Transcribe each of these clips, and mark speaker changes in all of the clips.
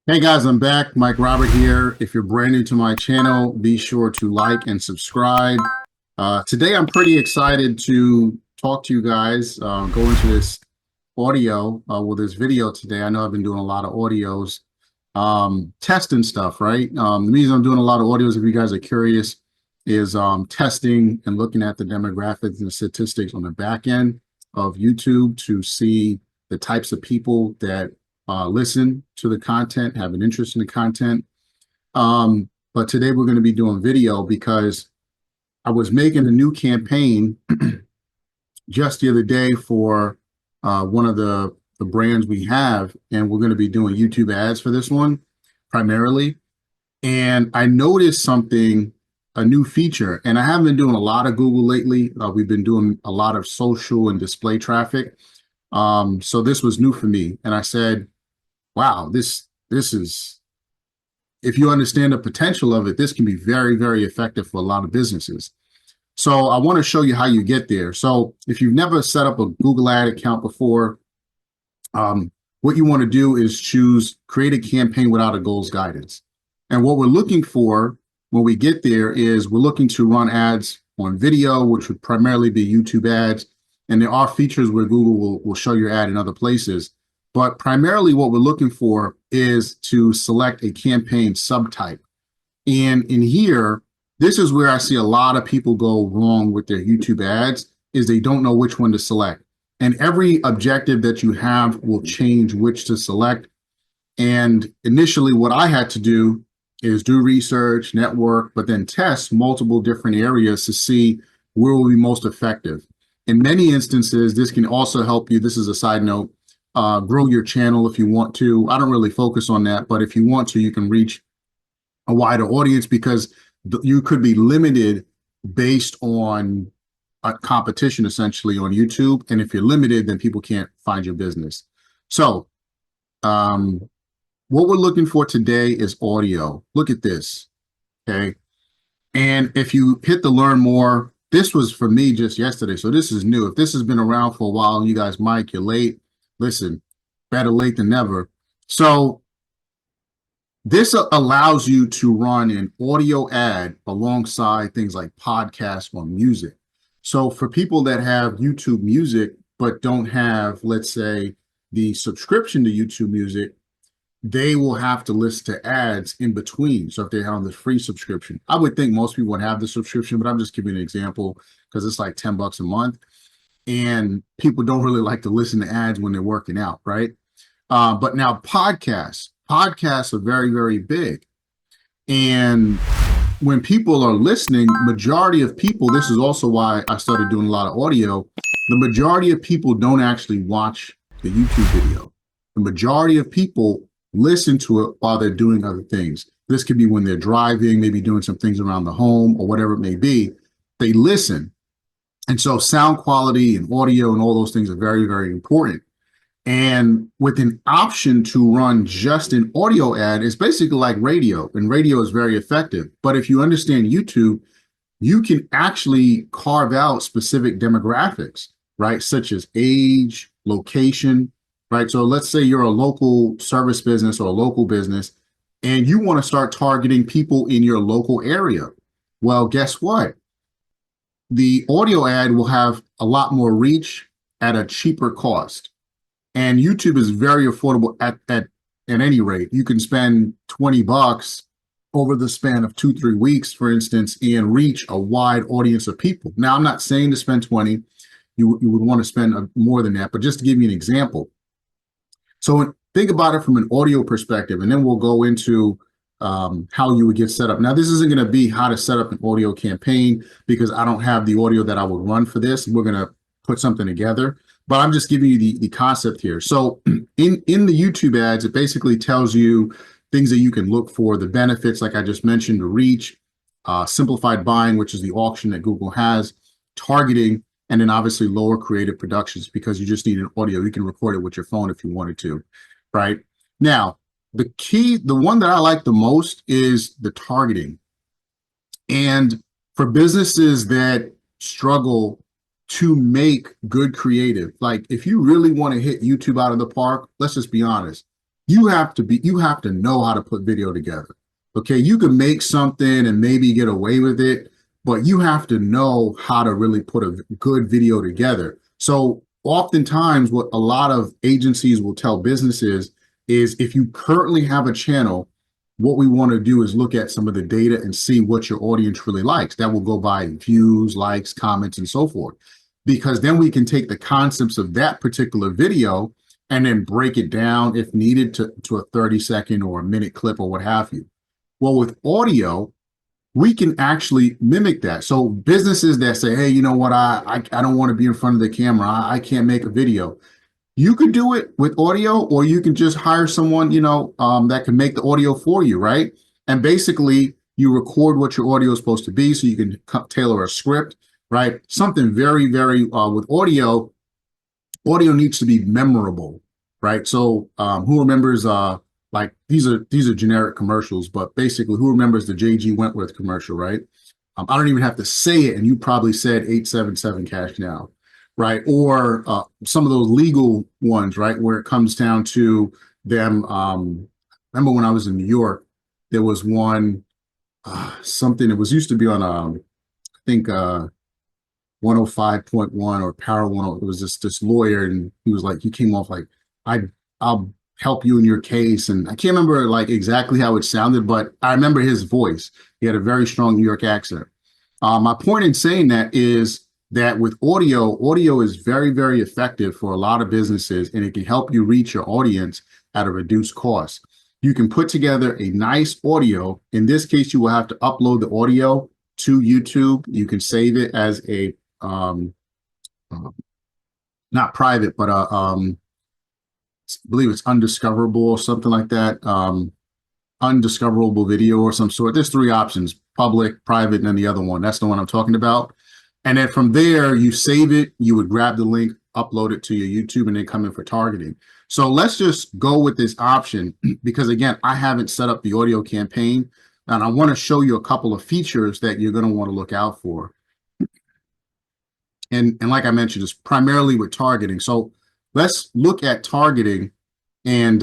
Speaker 1: Hey guys, I'm back. Mike Robert here. If you're brand new to my channel, be sure to like and subscribe. Today, I'm pretty excited to talk to you guys, go into this audio, this video today. I know I've been doing a lot of audios, testing stuff, right? The reason I'm doing a lot of audios, if you guys are curious, is testing and looking at the demographics and statistics on the back end of YouTube to see the types of people that listen to the content, have an interest in the content. But today we're going to be doing video because I was making a new campaign just the other day for one of the brands we have, and we're going to be doing YouTube ads for this one primarily. And I noticed something, a new feature, and I haven't been doing a lot of Google lately. We've been doing a lot of social and display traffic. So this was new for me. And I said, wow, this is, if you understand the potential of it, this can be very, very effective for a lot of businesses. So I want to show you how you get there. So if you've never set up a Google ad account before, what you want to do is create a campaign without a goals guidance. And what we're looking for when we get there is we're looking to run ads on video, which would primarily be YouTube ads. And there are features where Google will show your ad in other places. But primarily what we're looking for is to select a campaign subtype. And in here, this is where I see a lot of people go wrong with their YouTube ads, is they don't know which one to select. And every objective that you have will change which to select. And initially what I had to do is do research, network, but then test multiple different areas to see where will be most effective. In many instances, this can also help you. This is a side note. Grow your channel if you want to. I don't really focus on that, but if you want to, you can reach a wider audience because you could be limited based on a competition essentially on YouTube. And if you're limited, then people can't find your business. So what we're looking for today is audio. Look at this, okay? And if you hit the learn more, this was for me just yesterday. So this is new. If this has been around for a while and you guys, Mike, you're late. Listen, better late than never. So this allows you to run an audio ad alongside things like podcasts or music. So for people that have YouTube Music, but don't have, let's say, the subscription to YouTube Music, they will have to listen to ads in between. So if they're on the free subscription, I would think most people would have the subscription, but I'm just giving an example because it's like $10 a month. And people don't really like to listen to ads when they're working out, right? But now podcasts are very, very big. And when people are listening, majority of people, this is also why I started doing a lot of audio, the majority of people don't actually watch the YouTube video. The majority of people listen to it while they're doing other things. This could be when they're driving, maybe doing some things around the home or whatever it may be. They listen. And so sound quality and audio and all those things are very, very important. And with an option to run just an audio ad, it's basically like radio, and radio is very effective. But if you understand YouTube, you can actually carve out specific demographics, right? Such as age, location, right? So let's say you're a local service business or a local business, and you want to start targeting people in your local area. Well, guess what? The audio ad will have a lot more reach at a cheaper cost. And YouTube is very affordable at any rate. You can spend $20 over the span of 2-3 weeks, for instance, and reach a wide audience of people. Now, I'm not saying to spend 20. You would want to spend more than that, but just to give you an example. So think about it from an audio perspective, and then we'll go into how you would get set up. Now, this isn't going to be how to set up an audio campaign because I don't have the audio that I would run for this. We're going to put something together, but I'm just giving you the concept here. So in the YouTube ads, it basically tells you things that you can look for, the benefits, like I just mentioned, the reach, simplified buying, which is the auction that Google has, targeting, and then obviously lower creative productions because you just need an audio. You can record it with your phone if you wanted to, right? Now, the one that I like the most is the targeting. And for businesses that struggle to make good creative, like if you really want to hit YouTube out of the park, let's just be honest, you have to know how to put video together. Okay, you can make something and maybe get away with it, but you have to know how to really put a good video together. So oftentimes what a lot of agencies will tell businesses is, if you currently have a channel, what we want to do is look at some of the data and see what your audience really likes. That will go by views, likes, comments, and so forth. Because then we can take the concepts of that particular video and then break it down if needed to a 30-second or a minute clip or what have you. Well, with audio, we can actually mimic that. So businesses that say, hey, you know what, I don't want to be in front of the camera, I can't make a video. You could do it with audio, or you can just hire someone, that can make the audio for you, right? And basically, you record what your audio is supposed to be, so you can tailor a script, right? Something very, very with audio needs to be memorable, right? So who remembers like these are generic commercials, but basically, who remembers the JG Wentworth commercial, right? I don't even have to say it, and you probably said 877 cash now, right? Or some of those legal ones, right, where it comes down to them. Remember when I was in New York, there was one something. It was used to be on I think 105.1 or Power 10. It was this lawyer, and he was like, he came off like, I'll help you in your case. And I can't remember like exactly how it sounded, but I remember his voice. He had a very strong New York accent. My point in saying that is that with audio is very, very effective for a lot of businesses, and it can help you reach your audience at a reduced cost. You can put together a nice audio. In this case, you will have to upload the audio to YouTube. You can save it as a not private, but I believe it's undiscoverable or something like that. Undiscoverable video or some sort. There's three options: public, private, and then the other one. That's the one I'm talking about. And then from there, you save it. You would grab the link, upload it to your YouTube, and then come in for targeting. So let's just go with this option, because again, I haven't set up the audio campaign, and I want to show you a couple of features that you're going to want to look out for. And like I mentioned, it's primarily with targeting. So let's look at targeting and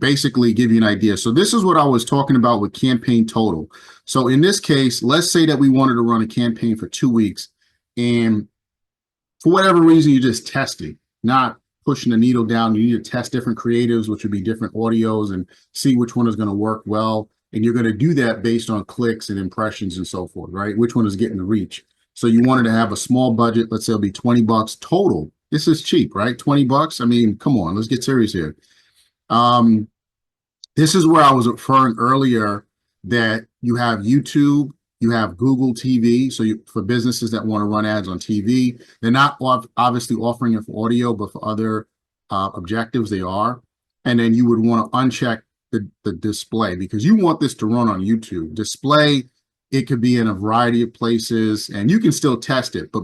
Speaker 1: basically give you an idea. So this is what I was talking about with campaign total. So in this case, let's say that we wanted to run a campaign for 2 weeks, and for whatever reason, you're just testing, not pushing the needle down. You need to test different creatives, which would be different audios, and see which one is going to work well. And you're going to do that based on clicks and impressions and so forth, right? Which one is getting the reach? So you wanted to have a small budget. Let's say it'll be $20 total. This is cheap, right? $20. I mean, come on, let's get serious here. This is where I was referring earlier, that you have YouTube, you have Google TV. So for businesses that want to run ads on TV, they're not obviously offering it for audio, but for other objectives, they are. And then you would want to uncheck the display, because you want this to run on YouTube. Display, it could be in a variety of places, and you can still test it. But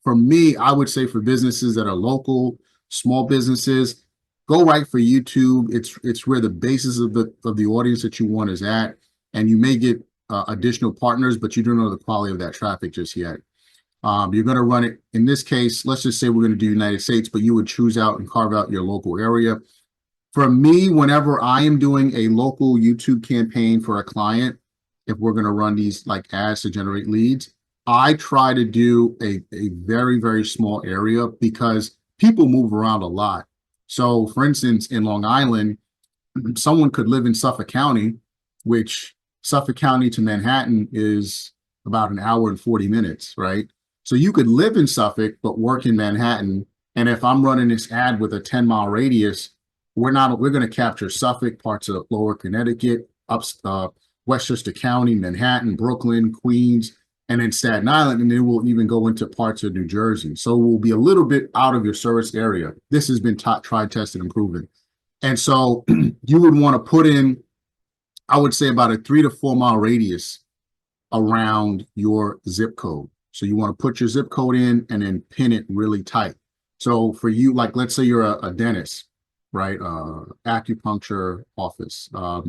Speaker 1: for me, I would say for businesses that are local, small businesses, go right for YouTube. It's where the basis of the audience that you want is at, and you may get additional partners, but you don't know the quality of that traffic just yet. You're going to run it, in this case, let's just say we're going to do United States, but you would choose out and carve out your local area. For me, whenever I am doing a local YouTube campaign for a client, if we're going to run these like ads to generate leads, I try to do a very, very small area, because people move around a lot. So for instance, in Long Island, someone could live in Suffolk County, which Suffolk County to Manhattan is about an hour and 40 minutes, right? So you could live in Suffolk, but work in Manhattan. And if I'm running this ad with a 10-mile radius, we're going to capture Suffolk, parts of Lower Connecticut, Westchester County, Manhattan, Brooklyn, Queens, and then Staten Island, and then we'll even go into parts of New Jersey. So we'll be a little bit out of your service area. This has been tried, tested, and proven. And so you would want to put in, I would say, about a 3 to 4 mile radius around your zip code. So you want to put your zip code in and then pin it really tight. So for you, like, let's say you're a dentist, right? Acupuncture office, a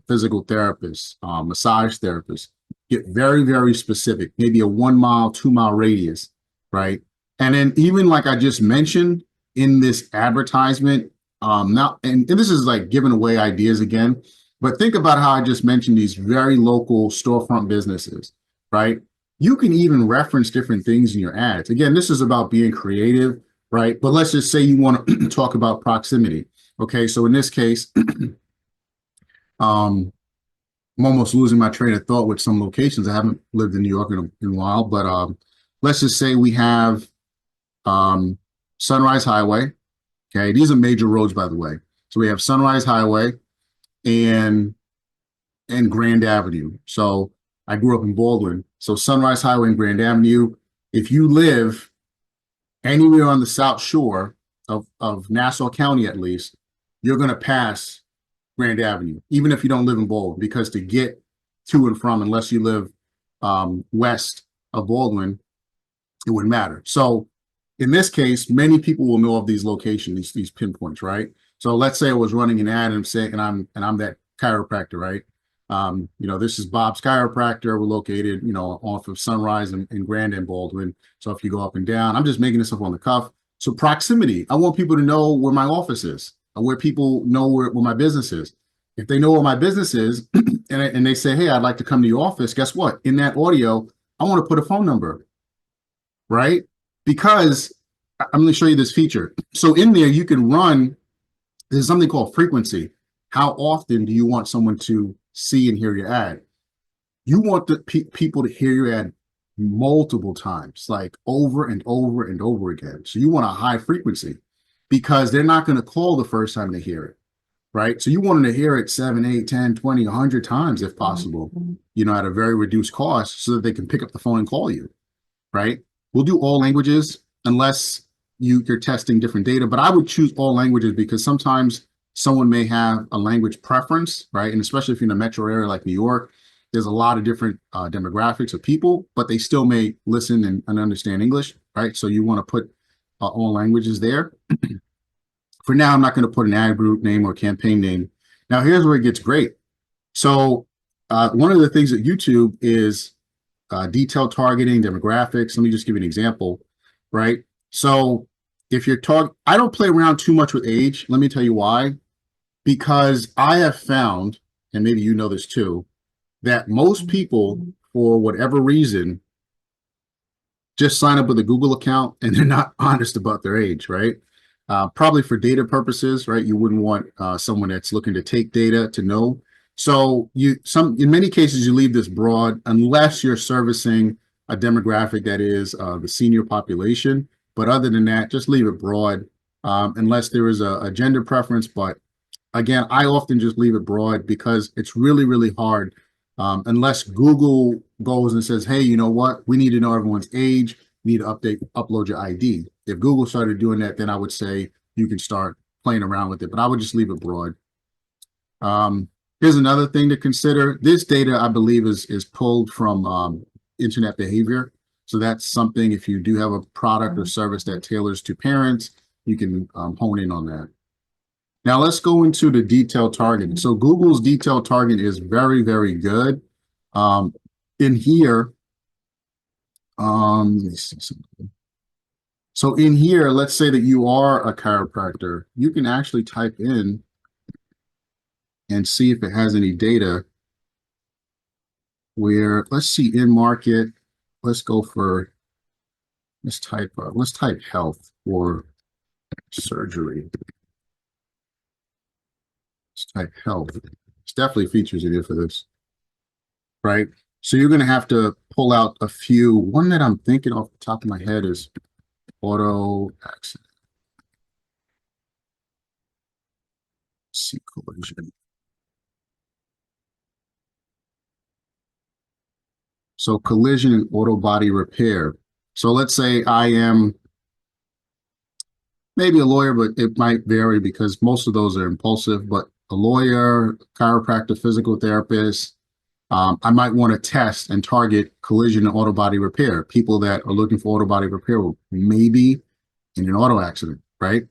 Speaker 1: physical therapist, massage therapist. Get very, very specific, maybe a 1 mile, 2 mile radius, right? And then even like I just mentioned, in this advertisement. Now, and this is like giving away ideas again, but think about how I just mentioned these very local storefront businesses, right? You can even reference different things in your ads. Again, this is about being creative, right? But let's just say you want to talk about proximity. Okay, so in this case, I'm almost losing my train of thought with some locations. I haven't lived in New York in a while, but let's just say we have Sunrise Highway. Okay, these are major roads, by the way. So we have Sunrise Highway and Grand Avenue. So I grew up in Baldwin. So Sunrise Highway and Grand Avenue. If you live anywhere on the South Shore of Nassau County, at least, you're going to pass Grand Avenue, even if you don't live in Baldwin, because to get to and from, unless you live west of Baldwin, it wouldn't matter. So in this case, many people will know of these locations, these pinpoints, right? So let's say I was running an ad and I'm saying, and I'm that chiropractor, right? This is Bob's Chiropractor. We're located, off of Sunrise and Grand and Baldwin. So if you go up and down, I'm just making this up on the cuff. So proximity, I want people to know where my office is, or where people know where my business is. If they know where my business is and they say, hey, I'd like to come to your office, guess what? In that audio, I want to put a phone number, right? Because I'm going to show you this feature. So in there, you can run, there's something called frequency. How often do you want someone to see and hear your ad? You want the people to hear your ad multiple times, like over and over and over again. So you want a high frequency because they're not going to call the first time they hear it, right? So you want them to hear it 7, 8, 10, 20, 100 times if possible, at a very reduced cost so that they can pick up the phone and call you, right? We'll do all languages unless you're testing different data, but I would choose all languages because sometimes someone may have a language preference, right? And especially if you're in a metro area like New York, there's a lot of different demographics of people, but they still may listen and understand English, right? So you want to put all languages there. For now, I'm not going to put an ad group name or campaign name. Now, here's where it gets great. So one of the things at YouTube is detailed targeting, demographics. Let me just give you an example, right? So if you're I don't play around too much with age. Let me tell you why. Because I have found, and maybe you know this too, that most people, for whatever reason, just sign up with a Google account and they're not honest about their age, right? Probably for data purposes, right? You wouldn't want someone that's looking to take data to know. So in many cases, you leave this broad unless you're servicing a demographic that is the senior population. But other than that, just leave it broad unless there is a gender preference. But again, I often just leave it broad because it's really, really hard unless Google goes and says, hey, you know what? We need to know everyone's age. We need to upload your ID. If Google started doing that, then I would say you can start playing around with it. But I would just leave it broad. Here's another thing to consider. This data, I believe, is pulled from internet behavior. So that's something, if you do have a product or service that tailors to parents, you can hone in on that. Now let's go into the detailed targeting. So Google's detailed targeting is very, very good. In here, let me see something. So in here, let's say that you are a chiropractor. You can actually type in and see if it has any data where, let's see, in market, let's go for, let's type health or surgery. Let's type health. It's definitely features in here for this, right? So you're going to have to pull out a few. One that I'm thinking off the top of my head is auto accident. Let's see, collision. So collision and auto body repair. So let's say I am maybe a lawyer, but it might vary because most of those are impulsive, but a lawyer, chiropractor, physical therapist, I might want to test and target collision and auto body repair. People that are looking for auto body repair maybe in an auto accident, right?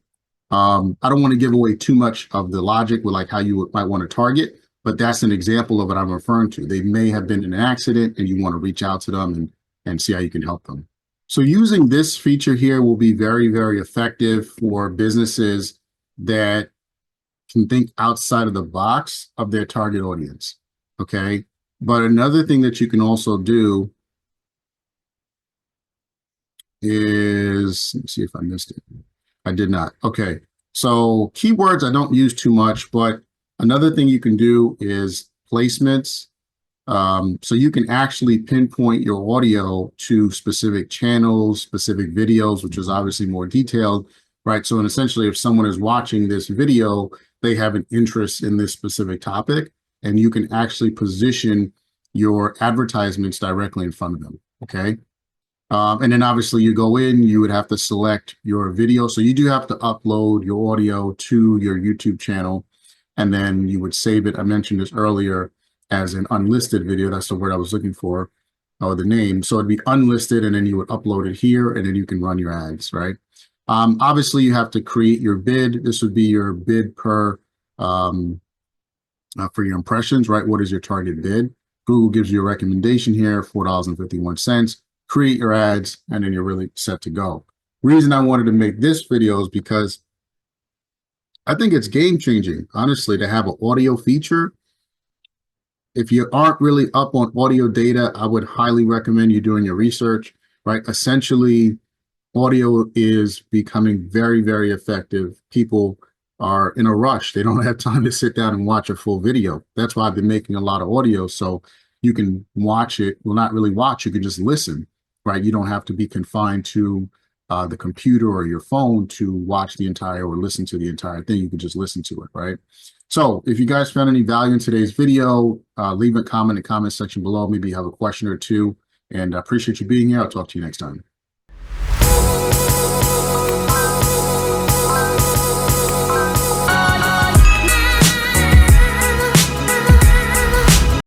Speaker 1: I don't want to give away too much of the logic with like how you might want to target, but that's an example of what I'm referring to. They may have been in an accident and you want to reach out to them and see how you can help them. So using this feature here will be very, very effective for businesses that can think outside of the box of their target audience. Okay. But another thing that you can also do is, let's see if I missed it. I did not. Okay. So keywords I don't use too much, but another thing you can do is placements. So you can actually pinpoint your audio to specific channels, specific videos, which is obviously more detailed, right? So essentially, if someone is watching this video, they have an interest in this specific topic, and you can actually position your advertisements directly in front of them, okay? And then obviously you go in, you would have to select your video. So you do have to upload your audio to your YouTube channel, and then you would save it. I mentioned this earlier as an unlisted video. That's the word I was looking for, or the name. So it'd be unlisted, and then you would upload it here, and then you can run your ads, right? Obviously, you have to create your bid. This would be your bid per for your impressions, right? What is your target bid? Google gives you a recommendation here, $4.51. Create your ads, and then you're really set to go. Reason I wanted to make this video is because I think it's game changing, honestly, to have an audio feature. If you aren't really up on audio data, I would highly recommend you doing your research, right? Essentially, audio is becoming very, very effective. People are in a rush. They don't have time to sit down and watch a full video. That's why I've been making a lot of audio. So you can watch it. Well, not really watch. You can just listen, right? You don't have to be confined to the computer or your phone to watch the entire or listen to the entire thing. You can just listen to it, right? So if you guys found any value in today's video, leave a comment in the comment section below. Maybe you have a question or two. And I appreciate you being here. I'll talk to you next time.